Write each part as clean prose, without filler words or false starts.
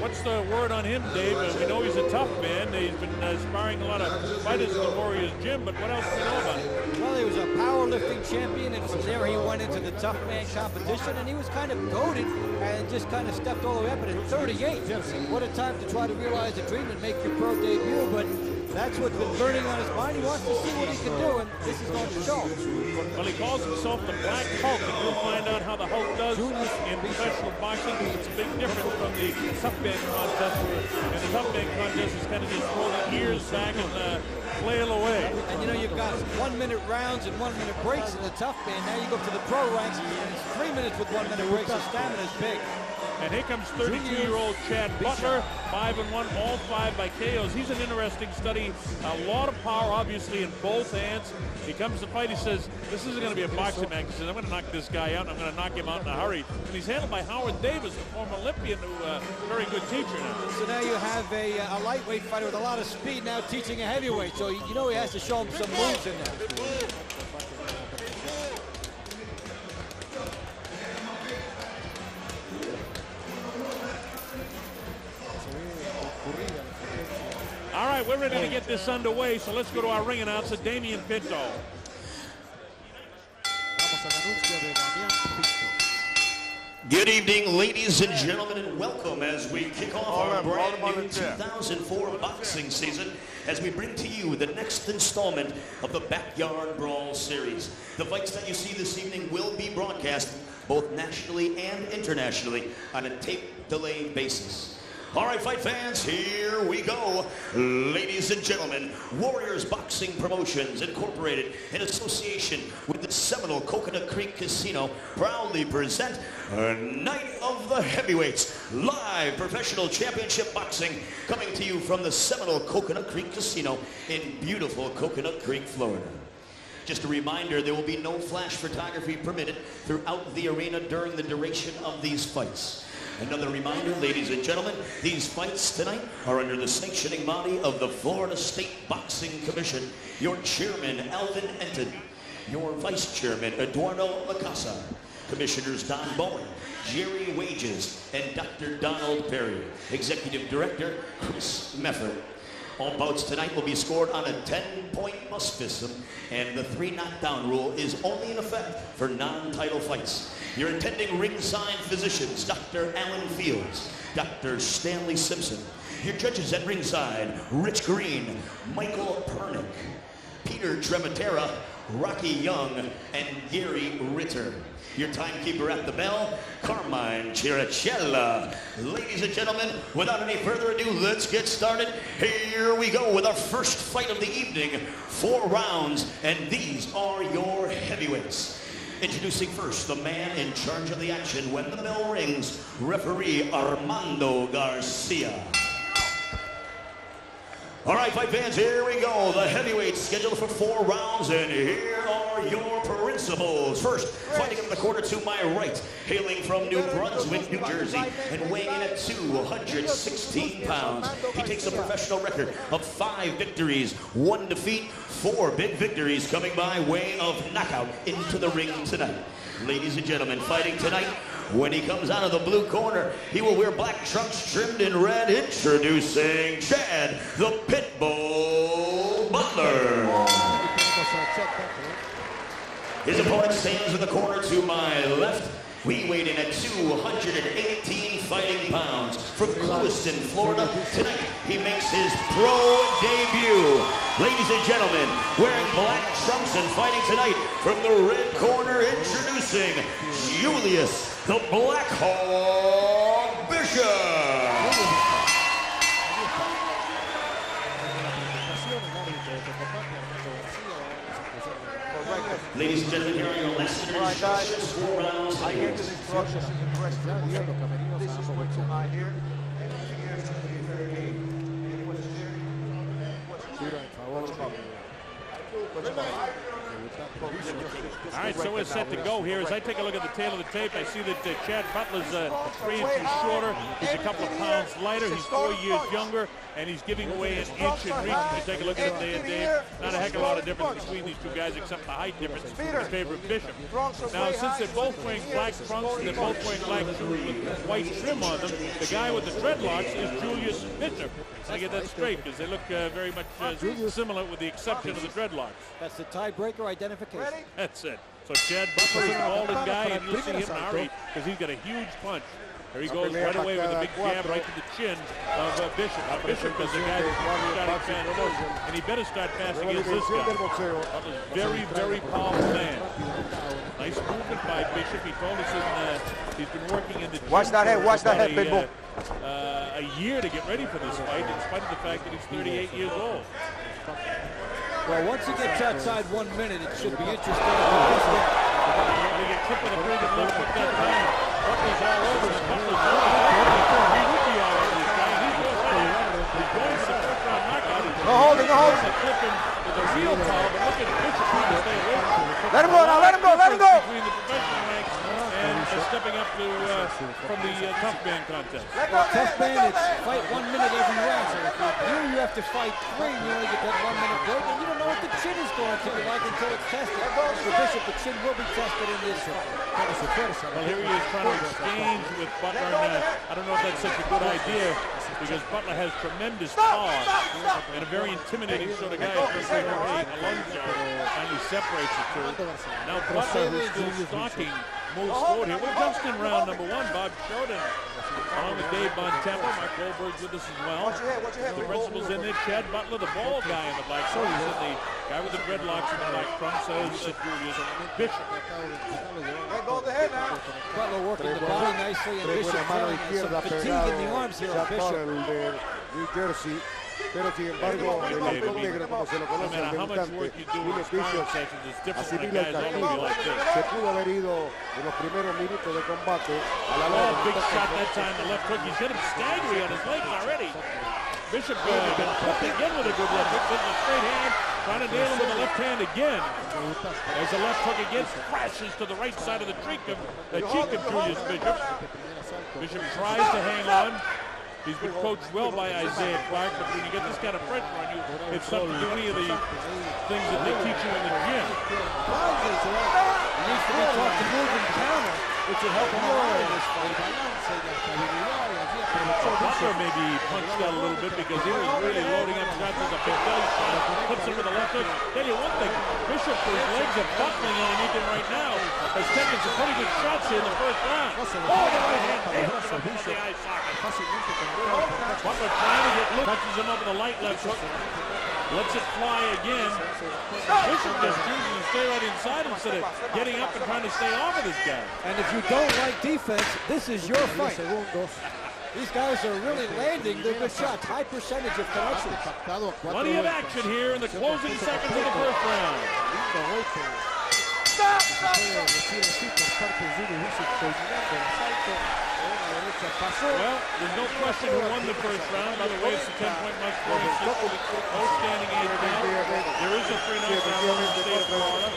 What's the word on him, Dave? We know he's a tough man. He's been sparring a lot of fighters in the Warriors gym, but what else do we know about him? Well, he was a powerlifting champion, and from there he went into the tough man competition, and he was kind of goaded and just kind of stepped all the way up. But at 38, what a time to try to realize a dream and make your pro debut. But that's what's been burning on his mind. He wants to see what he can do, and this is going to show. Well, he calls himself the Black Hulk, and we'll find out how the Hulk does Julius in professional boxing. It's a big difference from the tough man contest, where in the tough man contest is kind of just throw the ears back and flail away. And you know, you've got 1 minute rounds and 1 minute breaks in the tough man. Now you go to the pro ranks, and it's 3 minutes with 1 minute breaks. The stamina is big. And here comes 32-year-old Chad Butler, 5-1, all 5 by KOs. He's an interesting study. A lot of power, obviously, in both hands. He comes to fight. He says, "This isn't going to be a boxing match." He says, "I'm going to knock this guy out, and I'm going to knock him out in a hurry." And he's handled by Howard Davis, the former Olympian, who very good teacher now. So now you have a lightweight fighter with a lot of speed now teaching a heavyweight. So you know he has to show him some moves in there. All right, we're ready to get this underway, so let's go to our ring announcer, Damian Pinto. Good evening, ladies and gentlemen, and welcome as we kick off our brand new 2004 boxing season as we bring to you the next installment of the Backyard Brawl Series. The fights that you see this evening will be broadcast both nationally and internationally on a tape-delayed basis. All right, fight fans, here we go. Ladies and gentlemen, Warriors Boxing Promotions Incorporated, in association with the Seminole Coconut Creek Casino, proudly present a Night of the Heavyweights, live professional championship boxing, coming to you from the Seminole Coconut Creek Casino in beautiful Coconut Creek, Florida. Just a reminder, there will be no flash photography permitted throughout the arena during the duration of these fights. Another reminder, ladies and gentlemen, these fights tonight are under the sanctioning body of the Florida State Boxing Commission. Your chairman, Alvin Enton. Your vice chairman, Eduardo Lacasa. Commissioners Don Bowen, Jerry Wages, and Dr. Donald Perry. Executive Director, Chris Mefford. All bouts tonight will be scored on a 10-point must system, and the 3 knockdown rule is only in effect for non-title fights. Your attending ringside physicians, Dr. Alan Fields, Dr. Stanley Simpson. Your judges at ringside, Rich Green, Michael Pernick, Peter Trematera, Rocky Young, and Gary Ritter. Your timekeeper at the bell, Carmine Chiricella. Ladies and gentlemen, without any further ado, let's get started. Here we go with our first fight of the evening. 4 rounds, and these are your heavyweights. Introducing first, the man in charge of the action when the bell rings, referee Armando Garcia. All right, fight fans, here we go. The heavyweights scheduled for 4 rounds, and here are your principals. First, fighting in the corner to my right, hailing from New Brunswick, New Jersey, and weighing in at 216 pounds. He takes a professional record of 5 victories, 1 defeat, 4 big victories coming by way of knockout into the ring tonight. Ladies and gentlemen, fighting tonight, when he comes out of the blue corner, he will wear black trunks trimmed in red. Introducing Chad, the Pitbull Butler. His opponent stands in the corner to my left. We weighed in at 218 fighting pounds. From Clewiston, Florida, tonight he makes his pro debut. Ladies and gentlemen, wearing black trunks and fighting tonight from the red corner, introducing Julius, the Black Hawk Bishop. Ladies and gentlemen, here are your lessons. All right, guys. 4 rounds. I hear the instructions in the rest. This is what I hear. All right, so we're set to go here. As I take a look at the tail of the tape, I see that Chad Butler's 3 inches shorter. He's a couple of pounds lighter. He's 4 years younger, and he's giving away an inch in reach. If you take a look at it day and day, not a heck of a lot of difference between these 2 guys, except the height difference in favor of Bishop. Now, since they're both wearing black trunks and they're both wearing black shoes white trim on them. The guy with the dreadlocks is Julius Butler. I get that straight because they look very much similar with the exception of the dreadlocks. That's the tiebreaker identification. That's it. So Chad Butler's a golden guy, and you'll see him in a hurry because he's got a huge punch. There he goes right away with a big jab right to the chin of Bishop. Now Bishop is a guy who's starting fast, and he better start fast against this guy. Butler's a very, very powerful man. Nice movement by Bishop. He told us he's been working in the gym watch that head, Pitbull. A year to get ready for this fight, in spite of the fact that he's 38 years old. Well, once he gets outside 1 minute, it should be interesting. They get clipped with a pretty good left hook that time. Butler's all over him. Butler's all over him. He would be all over this guy. He's going for the first round knockout. No holding, no holding. He's clipping with a real power, but look at Bishop trying to stay away from him. Let him go now, let him go, let him go. Between the professional ranks and stepping up to from the tough man contest. Tough man, it's fight 1 minute every round. Here you have to fight 3 and you only get that 1 minute break, and you don't know what the chin is going to be like until it's tested. For Bishop, the chin will be tested in this fight. Well, here he is trying to exchange with Butler, and I don't know if that's such a good idea because Butler has tremendous power and a very intimidating sort of guy, especially when a lung shot finally separates the two. Now Butler, who's still stalking, moves forward here. We're just in round number 1. Bob Shoden along with Dave Bontempo. Mike Goldberg's with us as well. The principal's in there. Chad Butler, the bald guy in the black trunks, and the guy with the dreadlocks in the black trunks is Julius Bishop. Butler working the body nicely, and Bishop feeling some fatigue in the arms here on Bishop. Pero sin embargo, el halcón negro, como se lo conoce al debutante, Julius Bishop, asimila el castigo. Se pudo haber ido en los primeros minutos de combate a la larga. Big shot that time, the left hook. He's got him staggering on his legs already. Bishop got flipped again with a good left hook. With a straight hand, trying to nail him with the left hand again. There's a left hook again, crashes to the right side of the cheek of Julius Bishop. Bishop tries to hang on. He's been coached well by Isaiah Clark, but when you get this kind of pressure on you, it's tough to do any of the things that they teach you in the gym. He needs to be taught to move and counter, which will help him a lot in this fight. Butler maybe punched out a little bit because he was really loading up shots with a big belly shot. Puts him with the left hook. Tell you one thing, Bishop, his legs are buckling underneath him right now, has taken some pretty good shots here in the first round. Oh, the right hand nails him up on the eye socket. Butler trying to get loose, touches him up with a light left hook. Lets it fly again. Bishop just chooses to stay right inside instead of getting up and trying to stay off of this guy. And if you don't like defense, this is your fight. These guys are really landing their good shots. High percentage of connection. Plenty of action here in the closing seconds of the first round. Well, there's no question who won the first round. By the way, it's a 10-point match point system. No standing age count. There is a 3-0 round in the state of Florida,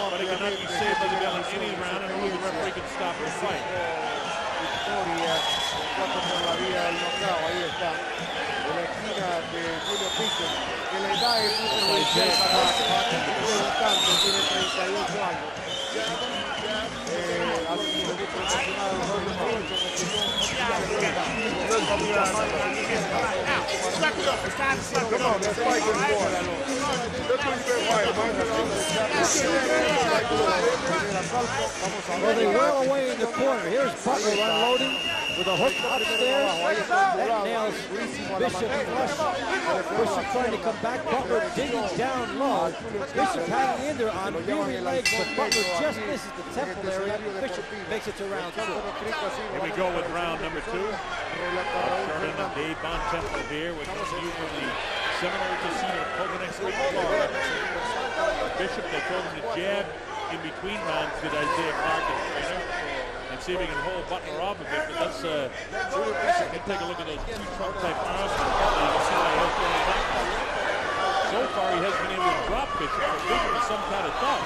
but it cannot be saved by the bell in any round, and only the referee can stop the fight. Victoria, por la vía del knockout, ahí está, en la esquina de Julius Bishop, que le da el punto inicial para el debutante, tiene 38 años. Ha sido muy profesional, Well, they roll away in the corner. Here's Butler unloading with a hook upstairs. That nails Bishop flush. Bishop trying to come back. Butler digging down low. Bishop hanging in there on weary legs, but Butler just misses the temple area. Bishop makes it to round 2. Here we go with round number 2. Sherman and Dave Bontempo here with you from the Seminole Casino, Pocono Springs, Florida. Bishop, they told him to jab in between rounds with Isaiah Clark as trainer and see if he can hold Butler off a bit. But let's take a look at those two-trump type arms. You can see how he has thrown back. So far, he hasn't been able to drop Bishop. Bishop is some kind of tough.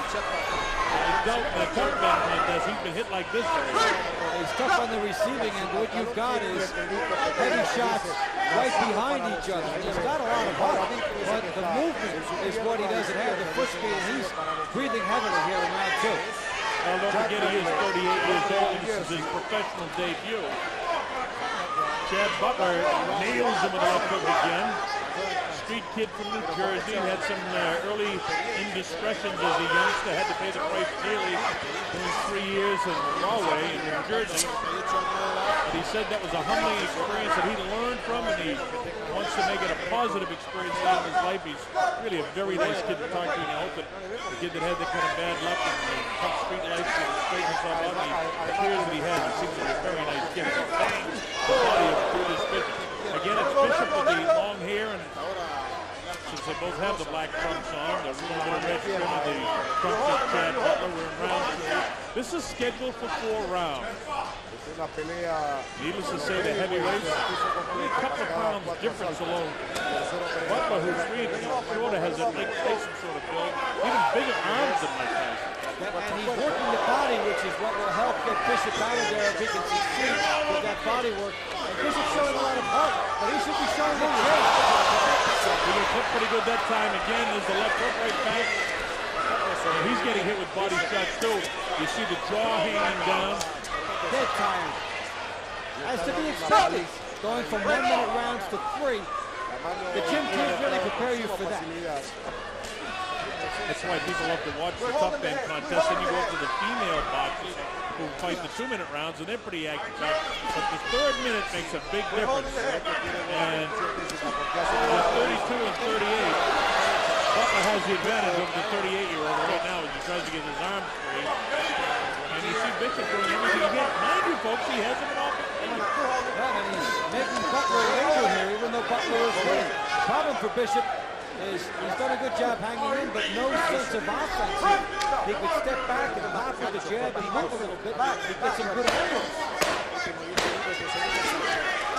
In a tough man contest, he's been hit like this. He's tough on the receiving end. What you've got is heavy shots right behind each other. He's got a lot of heart, but the movement is what he doesn't have. The foot speed, and he's breathing heavily here in round 2. Well, don't forget he is 38 years old. This is his professional debut. Chad Butler nails him with a left hook again. Street kid from New Jersey, had some early indiscretions as a youngster, had to pay the price dearly in his 3 years in Galway in New Jersey. But he said that was a humbling experience that he learned from, and he wants to make it a positive experience now in his life. He's really a very nice kid to talk to in the open. The kid that had that kind of bad luck and tough street life to straighten himself out. And the appears that he has. He seems to be a very nice kid. He's banged the body of Julius Bishop. Again, it's Bishop with the long hair, and since they both have the black trunks on, the little bit of red trim of the trunks of Chad Butler. We're in round 2. This is scheduled for 4 rounds. Needless to say, the heavyweights, only a couple of pounds difference alone. Butler, who's 3 inches shorter, has a Mike Tyson sort of build, even bigger arms than Mike Tyson. And he's working the body, which is what will help get Bishop out of there if he can succeed with that body work. And Bishop's showing a lot of heart, but he should be showing the chin. He was hit pretty good that time. Again, there's the left hook right back. And he's getting hit with body shots too. You see the jaw hanging down. Dead tired. As to be expected, going from 1 minute rounds to 3, the gym can't really prepare you for that. That's why people love to watch the tough man contest. Then you go up to the female boxers who fight the 2-minute rounds, and they're pretty active. But the 3rd minute makes a big difference. And with 32 and 38, Butler has the advantage over the 38-year-old right now as he tries to get his arms free. And you see Bishop doing everything he can. Mind you, folks, he has him off. Well, and he's making Butler linger here, even though Butler is winning. The problem for Bishop is he's done a good job hanging in, but no sense of offense here. He could step back and hop with the jab and move a little bit. He gets some good angles.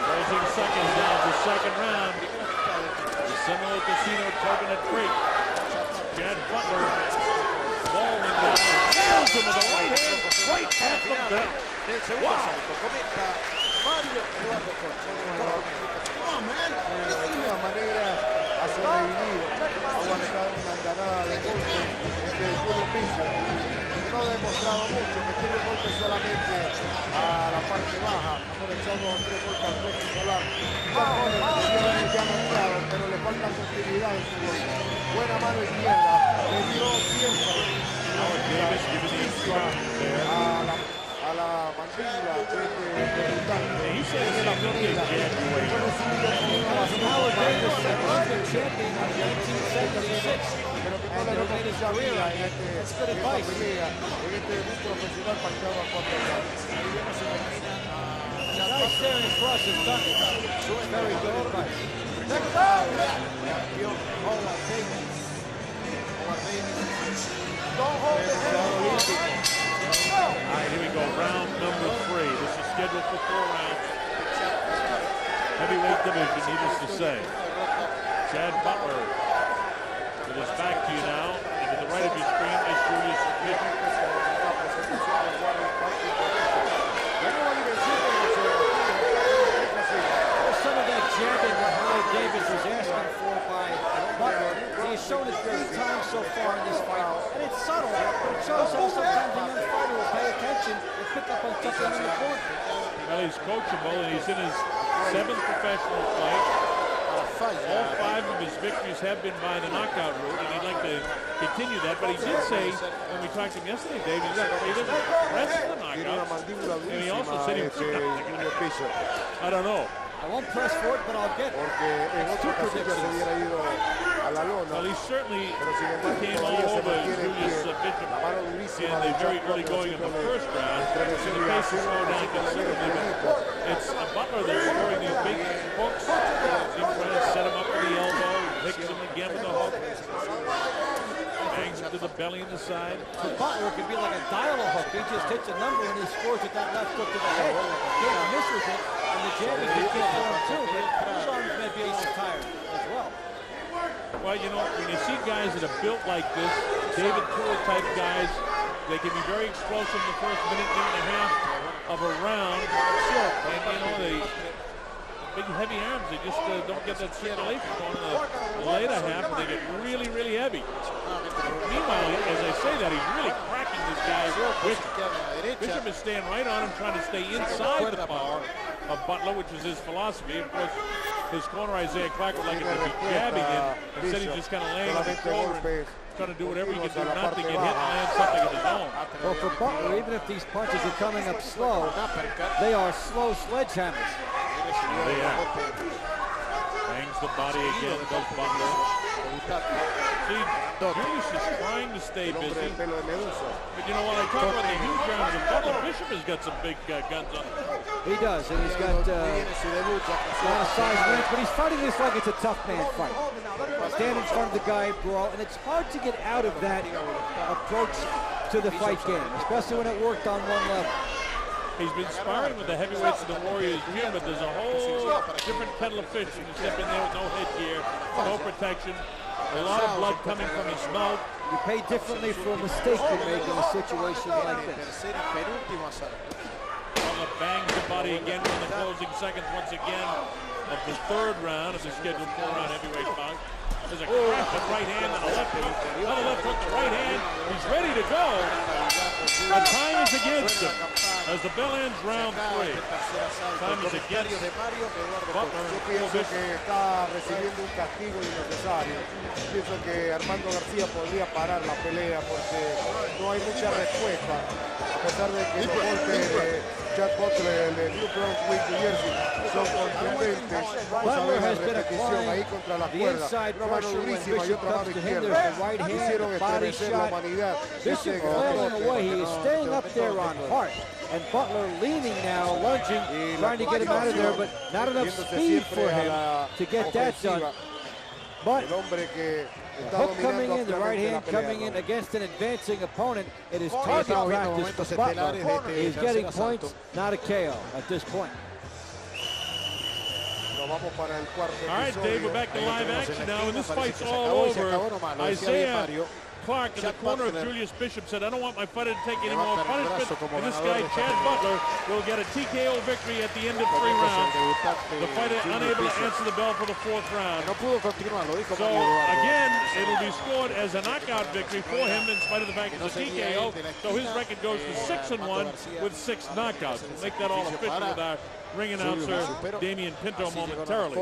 Closing seconds down to 2nd round. The Seminole Casino coconut break. Chad Butler falling down. Nails him with a right hand, right at the belt. Wow. Ha sobrevivido, ha aguantado una andanada de golpes entre el puro piso. No ha demostrado mucho, que tiene golpes solamente a la parte baja, aprovechando 3 golpes al pecho solar. Ya noqueado, pero le falta continuidad en su golpe. Buena mano izquierda, le dio siempre a la mandíbula de este debutante. He la Florida. Davis, Olympic champion in 1976. And he made his career on that. That's good advice. The guy staring across his tongue. Very good advice. Next round. Don't hold the head. All right, here we go. Round number 3. This is scheduled for 4 rounds. Heavyweight division, needless to say. Chad Butler with his back to you now. And to the right of your screen is Julius Bishop. Some of that jabbing that Howard Davis was asking for by Butler. He's shown it 3 times so far in this fight. And it's subtle, but it shows how sometimes a young fighter will pay attention and pick up on something in the corner. Well, he's coachable, and he's in his 7th professional fight. All 5 of his victories have been by the knockout route, and he'd like to continue that. But he did say, when we talked to him yesterday, Dave, he doesn't wrestle the knockouts. And he also said he was I don't know. I won't press for it, but I'll get it. It's too predictions. Well, he certainly came all over Julius Bishop in the very early going of the 1st round. And the pace has slowed down considerably. But it's Butler that's scoring these big hooks. He's trying to set him up with the elbow, hits him again with the hook. Bangs him to the belly and the side. For Butler, it could be like a dial-a-hook. He just hits a number and he scores with that left hook to the head. Can't miss with it. And the jab is good for him too, but his arms may be a little tired as well. Well, you know, when you see guys that are built like this, David Poole type guys, they can be very explosive in the first minute and a half of a round. Sure. And, you know, they big heavy arms, they just don't get that circulation going in the later half, and they get really, really heavy. Meanwhile, as I say that, he's really cracking this guy. Bishop is staying right on him, trying to stay inside the power of Butler, which is his philosophy. Of course, his corner, Isaiah Clark, would like it to be jabbing him. Instead, he's just kind of laying on the shoulder and trying to do whatever he can do not to get hit and land something of his own. Well, for Butler, even if these punches are coming up slow, they are slow sledgehammers. Bangs the body again, does Butler. See, Julius is trying to stay busy. But you know, when I talk about the huge rounds of Butler, Bishop has got some big guns on him. He does, and he's got a lot of size range, but he's fighting this like it's a tough man fight. Stand in front of the guy, brawl, and it's hard to get out of that approach to the fight game, especially when it worked on one level. He's been sparring with the heavyweights in the Warriors gym, but there's a whole different kettle of fish when you step in there with no headgear, no protection, a lot of blood coming from his mouth. You pay differently for a mistake you make in a situation like this. Butler bangs the body again in the closing seconds once again of the third round of the scheduled 4-round heavyweight bout. There's a crash of right hand and a left hook. Another left hook to right hand. He's ready to go. The time is against him as the bell ends round 3. Time is against Butler. Yo pienso que está recibiendo un castigo innecesario. Pienso que Armando García podría parar la pelea porque no hay mucha respuesta. A pesar de que los golpes de Chad Butler, de New Brunswick, New Jersey, son contundentes. Vamos a ver la repetición ahí contra la cuerda. Una mano durísima y otra mano izquierda. Hicieron estremecer la humanidad. Bishop falling away. He is staying up there on Hart. And Butler leaning now, lunging, trying to get him out of there, but not enough speed for him to get that done. But the hook coming in, the right hand coming in against an advancing opponent. It is target practice for Butler. He's getting points, not a KO at this point. All right, Dave, we're back to live action now, and this fight's all over. Isaiah Clark in the corner of Julius Bishop said, I don't want my fighter to take any more punishment, and this guy, Chad Butler, will get a TKO victory at the end of 3 rounds. The fighter unable to answer the bell for the 4th round. So, again, it'll be scored as a knockout victory for him in spite of the fact it's a TKO. So his record goes to 6-1 with 6 knockouts. We'll make that all official with our ring announcer Damian Pinto momentarily.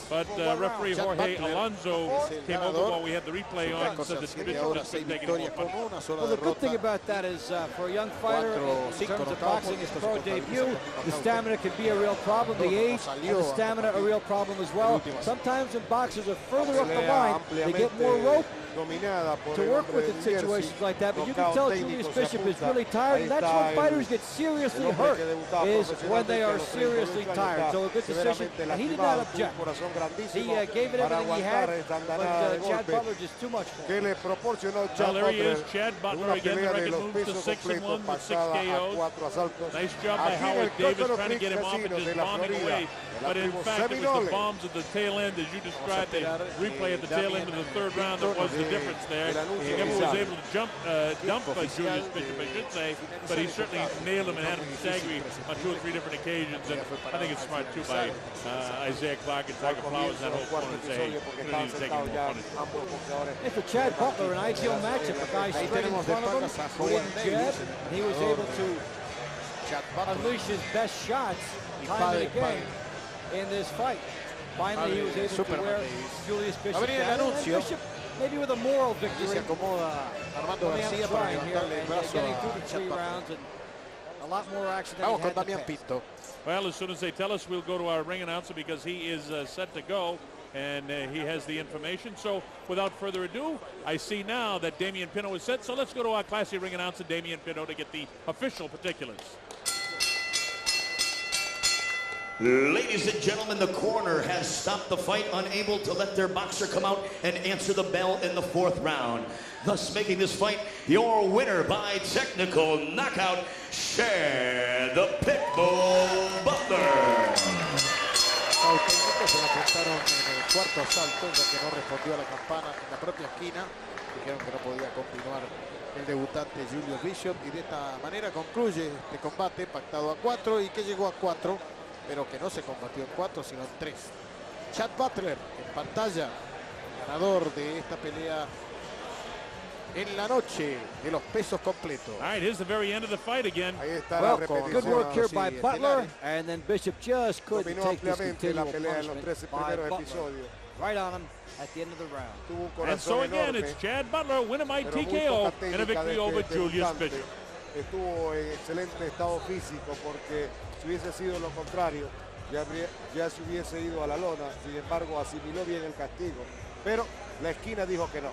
But referee Jorge Alonso came over while we had the replay on and said that Bishop just couldn't take any more punishment. Well, the good thing about that is for a young fighter, in terms of boxing, his pro debut, the stamina can be a real problem. The age and the stamina a real problem as well. Sometimes when boxers are further up the line, they get more rope to work with in situations like that, but you can tell Julius Bishop is really tired, and that's when fighters get seriously hurt, is when they are seriously tired. So a good decision, and he did not object. He gave it everything he had, but Chad Butler just too much for him. Well, there he is, Chad Butler again. The record moves to 6-1 with 6 KOs. Nice job by Howard Davis trying to get him off and just bombing away. But in fact, it was the bombs at the tail end, as you described, the replay at the tail end of the 3rd round that was the difference there. He never was able to dump Julius Bishop, I should say, but he certainly nailed him and had him staggered on 2 or 3 different occasions. And I think it's smart, too, by Isaiah Clark and Tiger Flowers and that whole corner to say, hey, we need to take him more punishment. And for Chad Butler, an ideal matchup, a guy straight in front of him, who didn't jab, and he was able to unleash his best shots time and again in this fight. Finally, he was able to wear Julius Bishop down, and Bishop maybe with a moral victory. Armando García para levantarle el brazo getting through the 3 rounds and a lot more action than he had in the past. Well, as soon as they tell us, we'll go to our ring announcer because he is set to go, and he has the information. So without further ado, I see now that Damian Pinto is set. So let's go to our classy ring announcer, Damian Pinto, to get the official particulars. Ladies and gentlemen, the corner has stopped the fight, unable to let their boxer come out and answer the bell in the 4th round. Thus making this fight your winner by technical knockout, Chad the Pitbull Butler. Se lo apuntaron en el 4º asalto, ya que no respondió a la campana en la propia esquina. Dijeron que no podía continuar el debutante Julius Bishop, y de esta manera concluye este combate pactado a 4 y que llegó a 4, pero que no se combatió en 4 sino en 3. Chad Butler en pantalla, ganador de esta pelea en la noche de los pesos completos. All right, here's the very end of the fight again. Ahí está la Well, repetición. good work here by Sí, Butler, estelares. and then Bishop just couldn't Dominó take this ampliamente la continual pelea en los punishment 13 by primeros Butler. episodios. Right on him at the end of the round. Tuvo un And so corazón again, enorme, it's Chad Butler winning by pero muy TKO poca in a técnica victory de over este Julius debutante. Bishop. Estuvo en excelente estado físico porque si hubiese sido lo contrario, ya se hubiese ido a la lona. Sin embargo, asimiló bien el castigo. Pero la esquina dijo que no.